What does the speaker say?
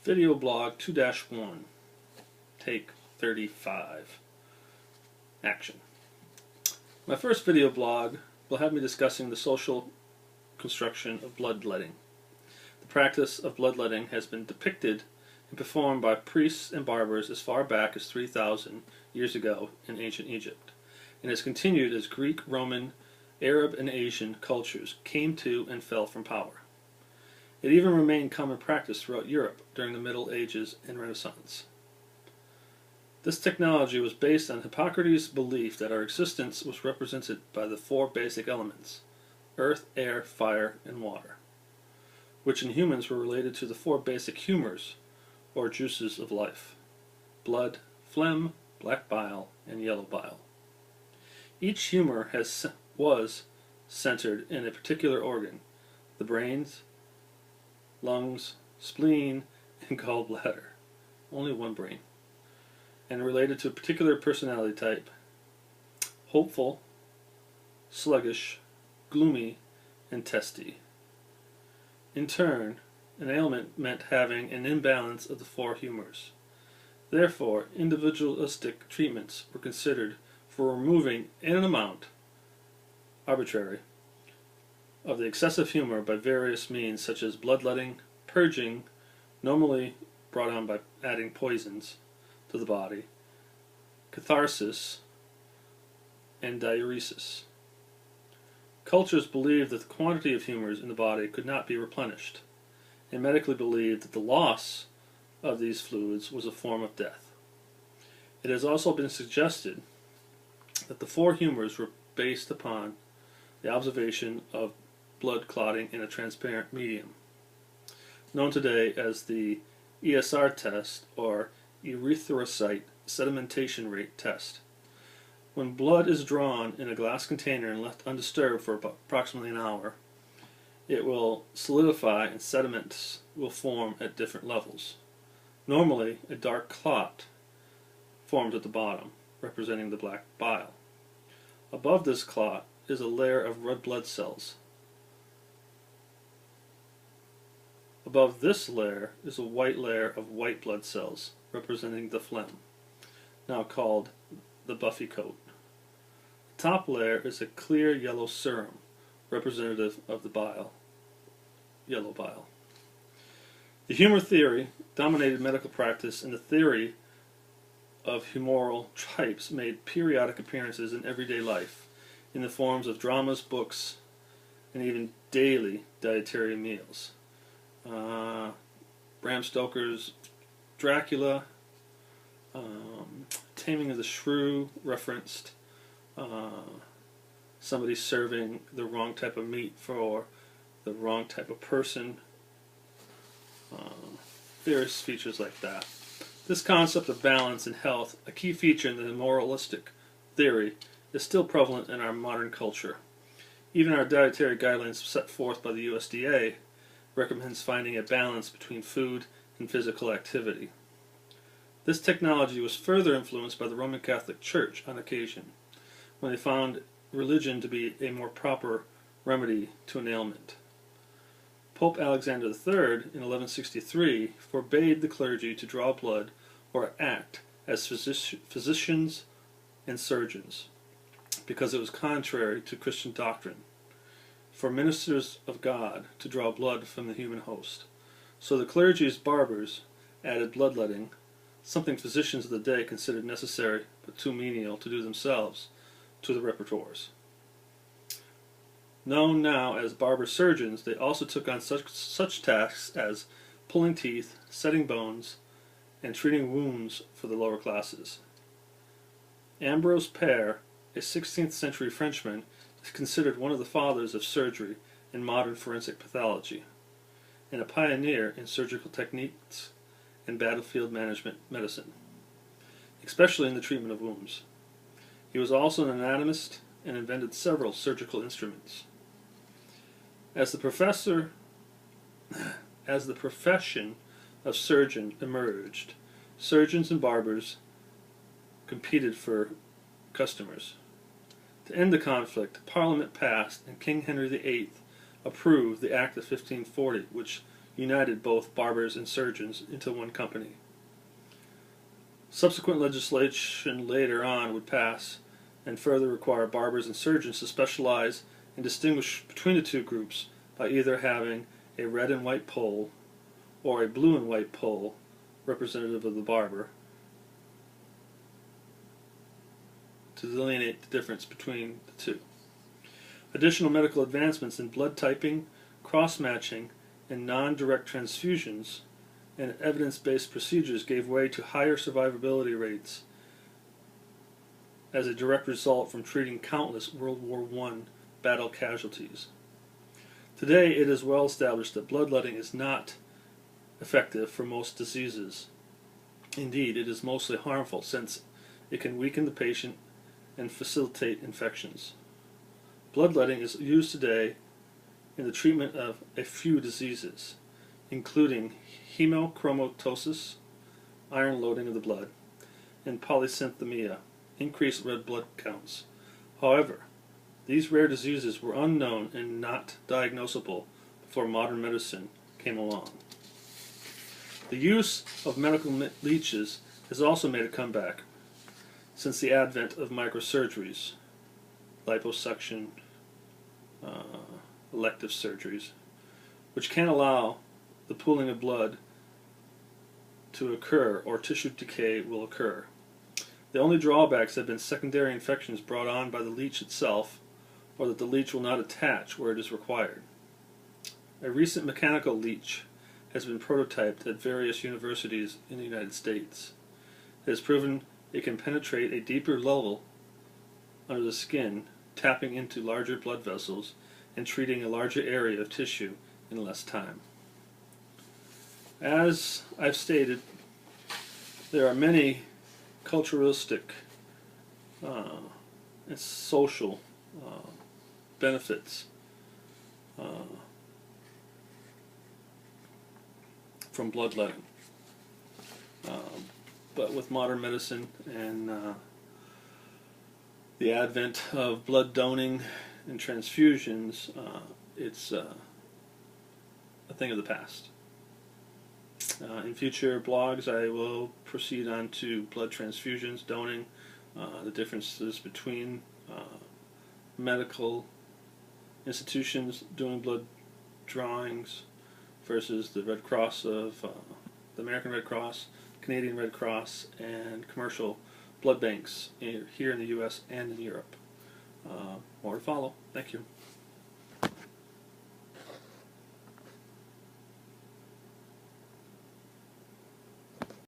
Video blog 2-1, take 35, action. My first video blog will have me discussing the social construction of bloodletting. The practice of bloodletting has been depicted and performed by priests and barbers as far back as 3,000 years ago in ancient Egypt, and has continued as Greek, Roman, Arab, and Asian cultures came to and fell from power. It even remained common practice throughout Europe during the Middle Ages and Renaissance. This technology was based on Hippocrates' belief that our existence was represented by the four basic elements: earth, air, fire, and water, which in humans were related to the four basic humors, or juices of life: blood, phlegm, black bile, and yellow bile. Each humor was centered in a particular organ: the brains, lungs, spleen, and gallbladder. Only one brain. And related to a particular personality type: hopeful, sluggish, gloomy, and testy. In turn, an ailment meant having an imbalance of the four humors. Therefore, individualistic treatments were considered for removing an amount, arbitrary, of the excessive humor by various means such as bloodletting, purging, normally brought on by adding poisons to the body, catharsis, and diuresis. Cultures believed that the quantity of humors in the body could not be replenished, and medically believed that the loss of these fluids was a form of death. It has also been suggested that the four humors were based upon the observation of blood clotting in a transparent medium, known today as the ESR test, or erythrocyte sedimentation rate test. When blood is drawn in a glass container and left undisturbed for approximately an hour, it will solidify and sediments will form at different levels. Normally, a dark clot forms at the bottom, representing the black bile. Above this clot is a layer of red blood cells. Above this layer is a white layer of white blood cells, representing the phlegm, now called the buffy coat. The top layer is a clear yellow serum, representative of the bile, yellow bile. The humor theory dominated medical practice, and the theory of humoral types made periodic appearances in everyday life, in the forms of dramas, books, and even daily dietary meals. Bram Stoker's Dracula, Taming of the Shrew referenced somebody serving the wrong type of meat for the wrong type of person. Various features like that. This concept of balance and health, a key feature in the moralistic theory, is still prevalent in our modern culture. Even our dietary guidelines set forth by the USDA recommends finding a balance between food and physical activity. This technology was further influenced by the Roman Catholic Church on occasion, when they found religion to be a more proper remedy to an ailment. Pope Alexander III, in 1163, forbade the clergy to draw blood or act as physicians and surgeons, because it was contrary to Christian doctrine for ministers of God to draw blood from the human host. So the clergy's barbers added bloodletting, something physicians of the day considered necessary but too menial to do themselves, to the repertoires. Known now as barber surgeons, they also took on such tasks as pulling teeth, setting bones, and treating wounds for the lower classes. Ambrose Père, a 16th century Frenchman, is considered one of the fathers of surgery and modern forensic pathology, and a pioneer in surgical techniques and battlefield management medicine, especially in the treatment of wounds. He was also an anatomist and invented several surgical instruments. As the profession of surgeon emerged, surgeons and barbers competed for customers. To end the conflict, Parliament passed and King Henry VIII approved the Act of 1540, which united both barbers and surgeons into one company. Subsequent legislation later on would pass and further require barbers and surgeons to specialize and distinguish between the two groups by either having a red and white pole or a blue and white pole representative of the barber to delineate the difference between the two. Additional medical advancements in blood typing, cross-matching, and non-direct transfusions and evidence-based procedures gave way to higher survivability rates as a direct result from treating countless World War I battle casualties. Today, it is well established that bloodletting is not effective for most diseases. Indeed, it is mostly harmful since it can weaken the patient and facilitate infections. Bloodletting is used today in the treatment of a few diseases, including hemochromatosis, iron loading of the blood, and polycythemia, increased red blood counts. However, these rare diseases were unknown and not diagnosable before modern medicine came along. The use of medical leeches has also made a comeback since the advent of microsurgeries, liposuction, elective surgeries, which can allow the pooling of blood to occur or tissue decay will occur. The only drawbacks have been secondary infections brought on by the leech itself, or that the leech will not attach where it is required. A recent mechanical leech has been prototyped at various universities in the United States. It has proven it can penetrate a deeper level under the skin, tapping into larger blood vessels and treating a larger area of tissue in less time. As I've stated, there are many culturalistic and social benefits from bloodletting. But with modern medicine and the advent of blood donating and transfusions, it's a thing of the past. In future blogs, I will proceed on to blood transfusions, donating, the differences between medical institutions doing blood drawings versus the Red Cross of the American Red Cross, Canadian Red Cross, and commercial blood banks here in the U.S. and in Europe. More to follow. Thank you.